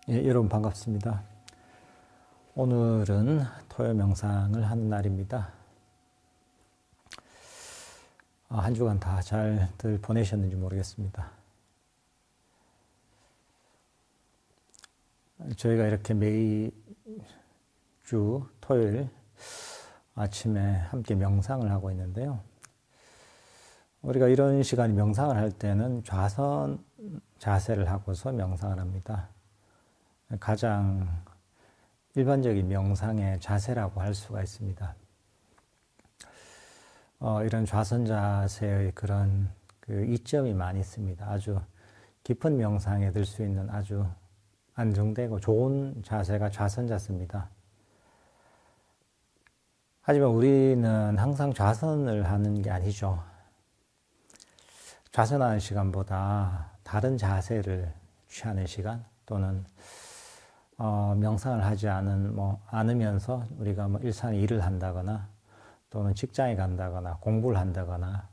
예, 여러분 반갑습니다. 오늘은 토요 명상을 하는 날입니다. 한 주간 다 잘들 보내셨는지 모르겠습니다. 저희가 이렇게 매주 토요일 아침에 함께 명상을 하고 있는데요. 우리가 이런 시간에 명상을 할 때는 좌선 자세를 하고서 명상을 합니다. 가장 일반적인 명상의 자세라고 할 수가 있습니다. 이런 좌선 자세의 그런 이점이 많이 있습니다. 아주 깊은 명상에 들 수 있는 아주 안정되고 좋은 자세가 좌선 자세입니다. 하지만 우리는 항상 좌선을 하는 게 아니죠. 좌선하는 시간보다 다른 자세를 취하는 시간 또는 명상을 하지 않으면서 우리가 일상에 일을 한다거나 또는 직장에 간다거나 공부를 한다거나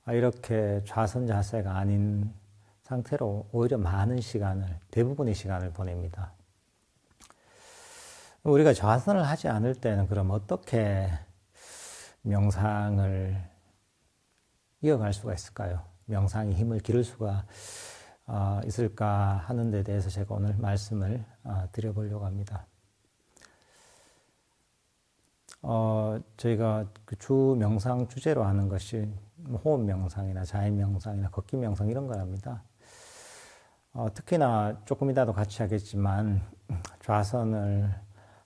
이렇게 좌선 자세가 아닌 상태로 오히려 많은 시간을, 대부분의 시간을 보냅니다. 우리가 좌선을 하지 않을 때는 그럼 어떻게 명상을 이어갈 수가 있을까요? 명상의 힘을 기를 수가 있을까 하는 데 대해서 제가 오늘 말씀을 드려보려고 합니다. 저희가 주 명상 주제로 하는 것이 호흡 명상이나 자연 명상이나 걷기 명상 이런 거랍니다. 특히나 조금 이따도 같이 하겠지만 좌선을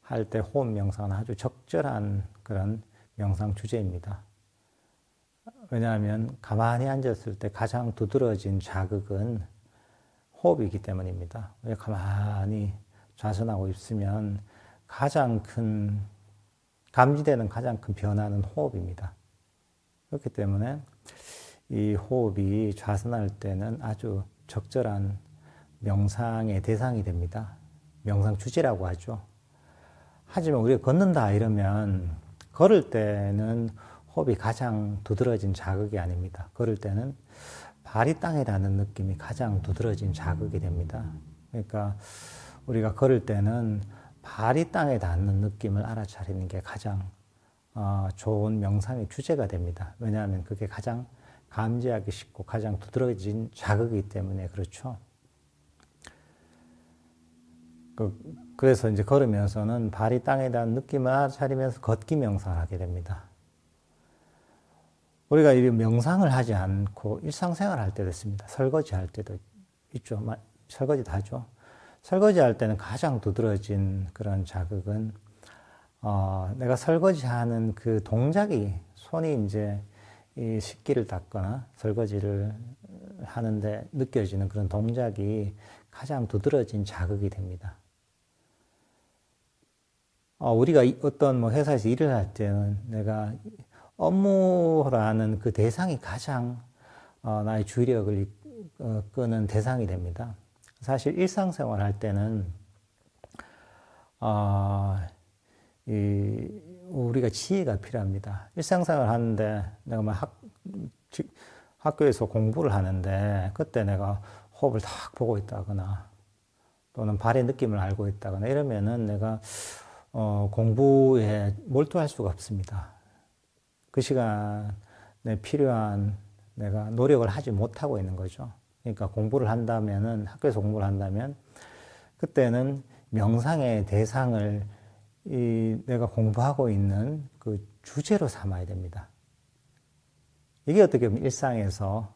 할 때 호흡 명상은 아주 적절한 그런 명상 주제입니다. 왜냐하면 가만히 앉았을 때 가장 두드러진 자극은 호흡이기 때문입니다. 가만히 좌선하고 있으면 감지되는 가장 큰 변화는 호흡입니다. 그렇기 때문에 이 호흡이 좌선할 때는 아주 적절한 명상의 대상이 됩니다. 명상 주제라고 하죠. 하지만 우리가 걷는다 이러면 걸을 때는 호흡이 가장 두드러진 자극이 아닙니다. 걸을 때는 발이 땅에 닿는 느낌이 가장 두드러진 자극이 됩니다. 그러니까 우리가 걸을 때는 발이 땅에 닿는 느낌을 알아차리는 게 가장 좋은 명상의 주제가 됩니다. 왜냐하면 그게 가장 감지하기 쉽고 가장 두드러진 자극이기 때문에 그렇죠. 그래서 이제 걸으면서는 발이 땅에 닿는 느낌을 알아차리면서 걷기 명상을 하게 됩니다. 우리가 이 명상을 하지 않고 일상생활 할 때도 있습니다. 설거지 할 때도 있죠. 설거지도 하죠. 설거지 할 때는 가장 두드러진 그런 자극은 내가 설거지 하는 그 동작이 손이 이제 이 식기를 닦거나 설거지를 하는데 느껴지는 그런 동작이 가장 두드러진 자극이 됩니다. 우리가 어떤 회사에서 일을 할 때는 내가 업무라는 그 대상이 가장 나의 주의력을 끄는 대상이 됩니다. 사실 일상생활 할 때는 우리가 지혜가 필요합니다. 일상생활 하는데 내가 학교에서 공부를 하는데 그때 내가 호흡을 딱 보고 있다거나 또는 발의 느낌을 알고 있다거나 이러면은 내가 공부에 몰두할 수가 없습니다. 그 시간에 필요한 내가 노력을 하지 못하고 있는 거죠. 그러니까 공부를 한다면은, 학교에서 공부를 한다면, 그때는 명상의 대상을 내가 공부하고 있는 그 주제로 삼아야 됩니다. 이게 어떻게 보면 일상에서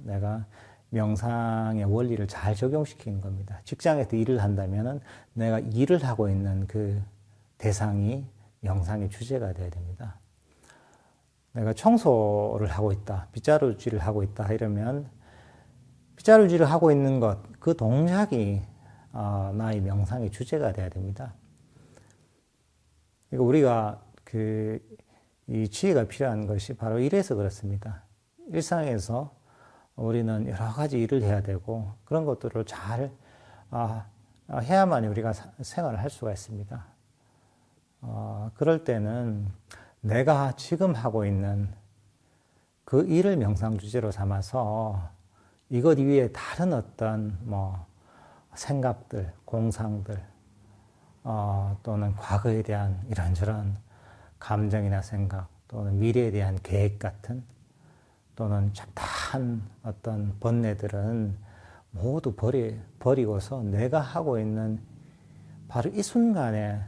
내가 명상의 원리를 잘 적용시키는 겁니다. 직장에서 일을 한다면은 내가 일을 하고 있는 그 대상이 명상의 주제가 되어야 됩니다. 내가 청소를 하고 있다, 빗자루질을 하고 있다 이러면 빗자루질을 하고 있는 것, 그 동작이 나의 명상의 주제가 되어야 됩니다. 그러니까 우리가 이 지혜가 필요한 것이 바로 이래서 그렇습니다. 일상에서 우리는 여러 가지 일을 해야 되고 그런 것들을 잘 해야만이 우리가 생활을 할 수가 있습니다. 그럴 때는 내가 지금 하고 있는 그 일을 명상 주제로 삼아서 이것 이외에 다른 어떤 생각들, 공상들, 또는 과거에 대한 이런저런 감정이나 생각, 또는 미래에 대한 계획 같은, 또는 잡다한 어떤 번뇌들은 모두 버리고서 내가 하고 있는 바로 이 순간에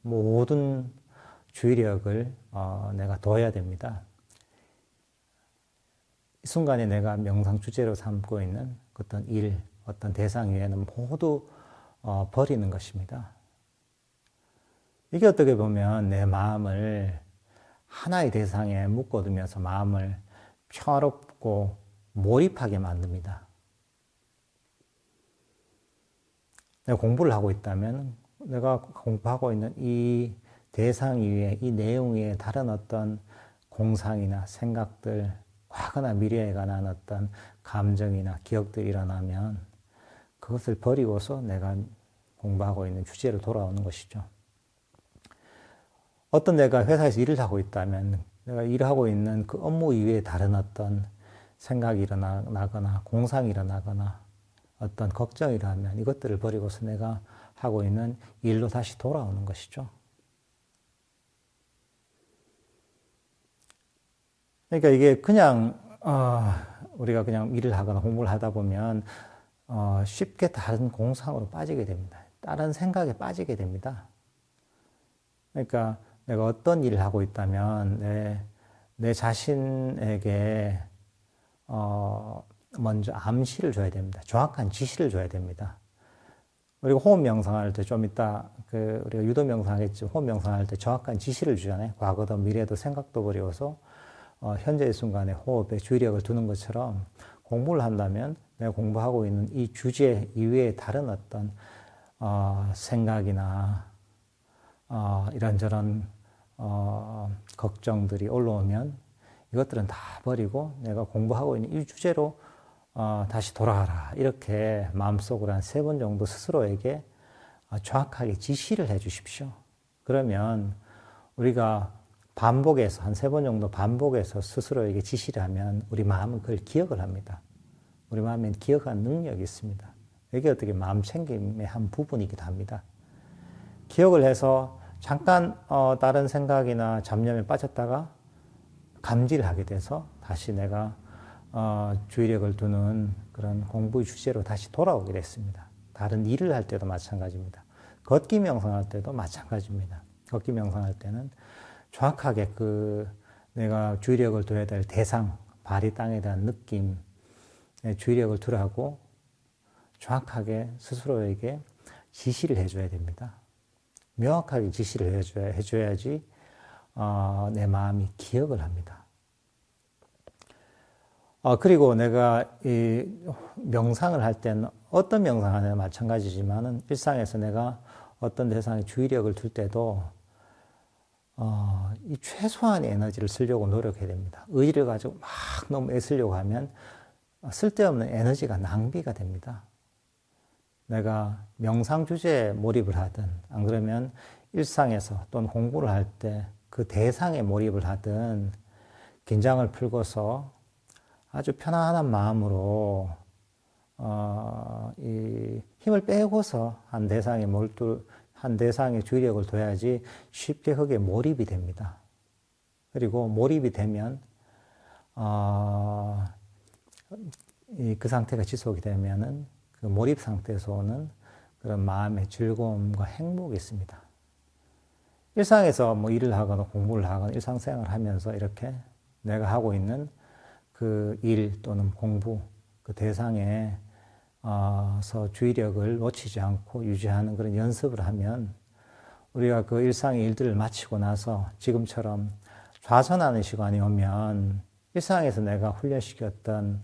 모든 주의력을 내가 둬야 됩니다. 이 순간에 내가 명상 주제로 삼고 있는 어떤 일, 어떤 대상 외에는 모두 버리는 것입니다. 이게 어떻게 보면 내 마음을 하나의 대상에 묶어두면서 마음을 평화롭고 몰입하게 만듭니다. 내가 공부를 하고 있다면 내가 공부하고 있는 이 대상 위에, 이 내용 위에 다른 어떤 공상이나 생각들, 과거나 미래에 관한 어떤 감정이나 기억들이 일어나면 그것을 버리고서 내가 공부하고 있는 주제로 돌아오는 것이죠. 어떤 내가 회사에서 일을 하고 있다면 내가 일하고 있는 그 업무 이외에 다른 어떤 생각이 일어나거나 공상이 일어나거나 어떤 걱정이 일어나면 이것들을 버리고서 내가 하고 있는 일로 다시 돌아오는 것이죠. 그러니까 이게 그냥 우리가 그냥 일을 하거나 공부를 하다 보면 쉽게 다른 공상으로 빠지게 됩니다. 다른 생각에 빠지게 됩니다. 그러니까 내가 어떤 일을 하고 있다면 내 자신에게 먼저 암시를 줘야 됩니다. 정확한 지시를 줘야 됩니다. 우리가 호흡 명상할 때 좀 이따 우리가 유도 명상하겠지. 호흡 명상할 때 정확한 지시를 주잖아요. 과거도 미래도 생각도 버리고서 현재의 순간에 호흡에 주의력을 두는 것처럼 공부를 한다면 내가 공부하고 있는 이 주제 이외에 다른 어떤 생각이나 이런저런 걱정들이 올라오면 이것들은 다 버리고 내가 공부하고 있는 이 주제로 다시 돌아가라. 이렇게 마음속으로 한 3번 정도 스스로에게 정확하게 지시를 해 주십시오. 그러면 우리가 반복해서 한 3번 정도 반복해서 스스로에게 지시를 하면 우리 마음은 그걸 기억을 합니다. 우리 마음엔 기억하는 능력이 있습니다. 이게 어떻게 마음 챙김의 한 부분이기도 합니다. 기억을 해서 잠깐 다른 생각이나 잡념에 빠졌다가 감지를 하게 돼서 다시 내가 주의력을 두는 그런 공부의 주제로 다시 돌아오게 됐습니다. 다른 일을 할 때도 마찬가지입니다. 걷기 명상할 때도 마찬가지입니다. 걷기 명상할 때는 정확하게 내가 주의력을 둬야 될 대상, 발이 땅에 대한 느낌에 주의력을 두라고 정확하게 스스로에게 지시를 해줘야 됩니다. 명확하게 지시를 해줘야지 내 마음이 기억을 합니다. 그리고 내가 이 명상을 할 때는 어떤 명상하느냐 마찬가지지만은 일상에서 내가 어떤 대상에 주의력을 둘 때도 이 최소한의 에너지를 쓰려고 노력해야 됩니다. 의지를 가지고 막 너무 애쓰려고 하면 쓸데없는 에너지가 낭비가 됩니다. 내가 명상 주제에 몰입을 하든 안 그러면 일상에서 또는 공부를 할 때 그 대상에 몰입을 하든 긴장을 풀고서 아주 편안한 마음으로 이 힘을 빼고서 한 대상에 주의력을 둬야지 쉽게 거기에 몰입이 됩니다. 그리고 몰입이 되면 그 상태가 지속이 되면은 그 몰입 상태에서 오는 그런 마음의 즐거움과 행복이 있습니다. 일상에서 뭐 일을 하거나 공부를 하거나 일상생활을 하면서 이렇게 내가 하고 있는 그 일 또는 공부, 그 대상에서 주의력을 놓치지 않고 유지하는 그런 연습을 하면 우리가 그 일상의 일들을 마치고 나서 지금처럼 좌선하는 시간이 오면 일상에서 내가 훈련시켰던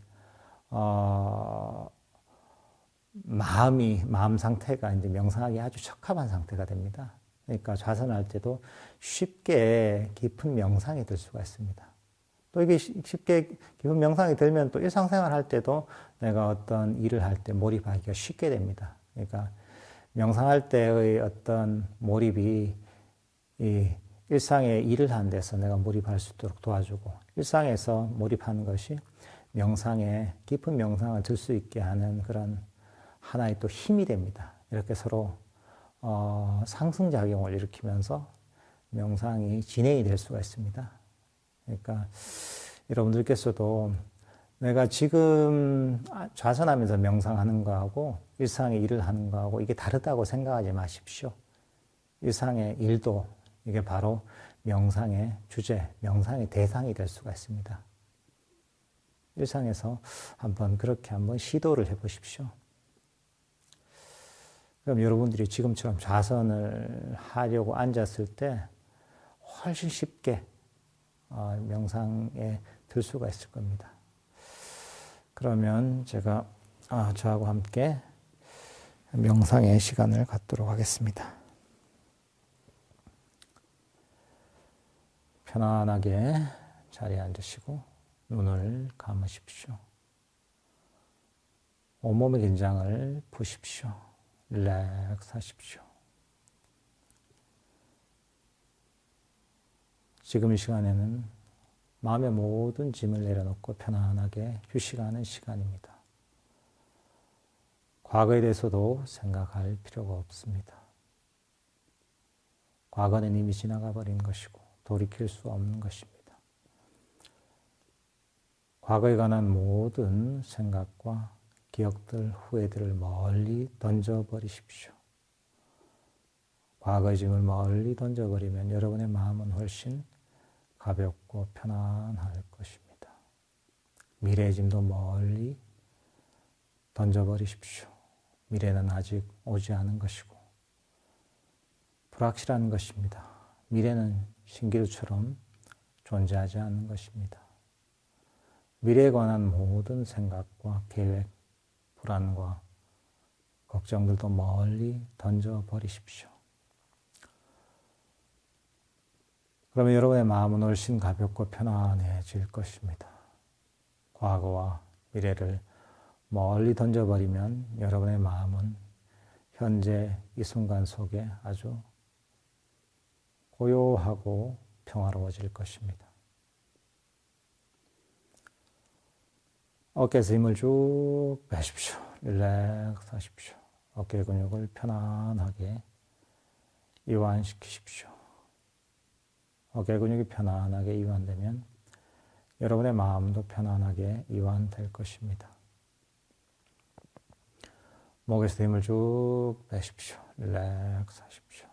마음 상태가 이제 명상하기 아주 적합한 상태가 됩니다. 그러니까 좌선할 때도 쉽게 깊은 명상이 들 수가 있습니다. 또 이게 쉽게 깊은 명상이 들면 또 일상생활 할 때도 내가 어떤 일을 할 때 몰입하기가 쉽게 됩니다. 그러니까 명상할 때의 어떤 몰입이 이 일상의 일을 하는 데서 내가 몰입할 수 있도록 도와주고 일상에서 몰입하는 것이 명상에 깊은 명상을 들 수 있게 하는 그런 하나의 또 힘이 됩니다. 이렇게 서로 상승작용을 일으키면서 명상이 진행이 될 수가 있습니다. 그러니까 여러분들께서도 내가 지금 좌선하면서 명상하는 거하고 일상의 일을 하는 거하고 이게 다르다고 생각하지 마십시오. 일상의 일도 이게 바로 명상의 주제, 명상의 대상이 될 수가 있습니다. 일상에서 그렇게 한번 시도를 해보십시오. 그럼 여러분들이 지금처럼 좌선을 하려고 앉았을 때 훨씬 쉽게 명상에 들 수가 있을 겁니다. 그러면 제가 저하고 함께 명상의 시간을 갖도록 하겠습니다. 편안하게 자리에 앉으시고 눈을 감으십시오. 온몸의 긴장을 푸십시오. 릴렉스 하십시오. 지금 이 시간에는 마음의 모든 짐을 내려놓고 편안하게 휴식하는 시간입니다. 과거에 대해서도 생각할 필요가 없습니다. 과거는 이미 지나가 버린 것이고 돌이킬 수 없는 것입니다. 과거에 관한 모든 생각과 기억들, 후회들을 멀리 던져버리십시오. 과거의 짐을 멀리 던져버리면 여러분의 마음은 훨씬 가볍고 편안할 것입니다. 미래의 짐도 멀리 던져버리십시오. 미래는 아직 오지 않은 것이고 불확실한 것입니다. 미래는 신기루처럼 존재하지 않는 것입니다. 미래에 관한 모든 생각과 계획, 불안과 걱정들도 멀리 던져버리십시오. 그러면 여러분의 마음은 훨씬 가볍고 편안해질 것입니다. 과거와 미래를 멀리 던져버리면 여러분의 마음은 현재 이 순간 속에 아주 고요하고 평화로워질 것입니다. 어깨에서 힘을 쭉 빼십시오. 릴렉스 하십시오. 어깨 근육을 편안하게 이완시키십시오. 어깨 근육이 편안하게 이완되면 여러분의 마음도 편안하게 이완될 것입니다. 목에서 힘을 쭉 빼십시오. 릴렉스 하십시오.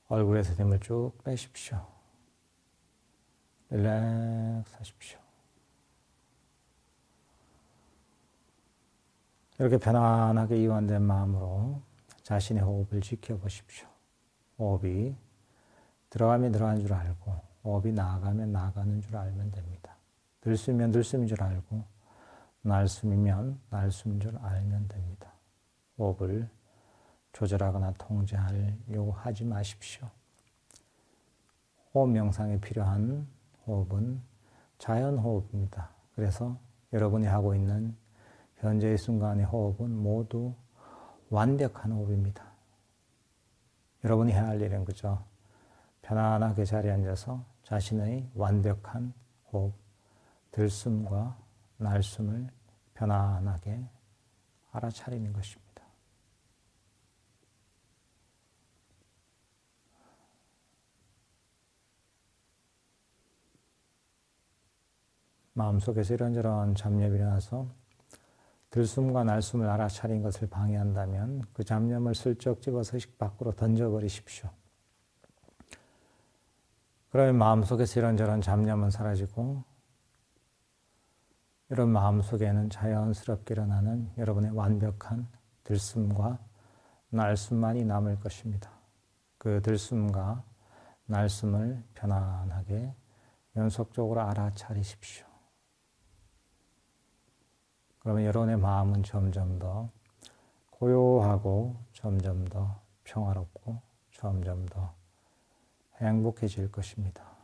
얼굴에서 힘을 쭉 빼십시오. 릴렉스 하십시오. 이렇게 편안하게 이완된 마음으로 자신의 호흡을 지켜보십시오. 호흡이 들어가면 들어가는 줄 알고 호흡이 나가면 나가는 줄 알면 됩니다. 들숨이면 들숨인 줄 알고 날숨이면 날숨인 줄 알면 됩니다. 호흡을 조절하거나 통제하려고 하지 마십시오. 호흡 명상에 필요한 호흡은 자연 호흡입니다. 그래서 여러분이 하고 있는 현재의 순간의 호흡은 모두 완벽한 호흡입니다. 여러분이 해야 할 일은 그저 편안하게 자리에 앉아서 자신의 완벽한 호흡, 들숨과 날숨을 편안하게 알아차리는 것입니다. 마음속에서 이런저런 잡념이 일어나서 들숨과 날숨을 알아차린 것을 방해한다면 그 잡념을 슬쩍 집어서 식 밖으로 던져버리십시오. 그러면 마음속에서 이런저런 잡념은 사라지고 이런 마음속에는 자연스럽게 일어나는 여러분의 완벽한 들숨과 날숨만이 남을 것입니다. 그 들숨과 날숨을 편안하게 연속적으로 알아차리십시오. 그러면 여러분의 마음은 점점 더 고요하고 점점 더 평화롭고 점점 더 행복해질 것입니다.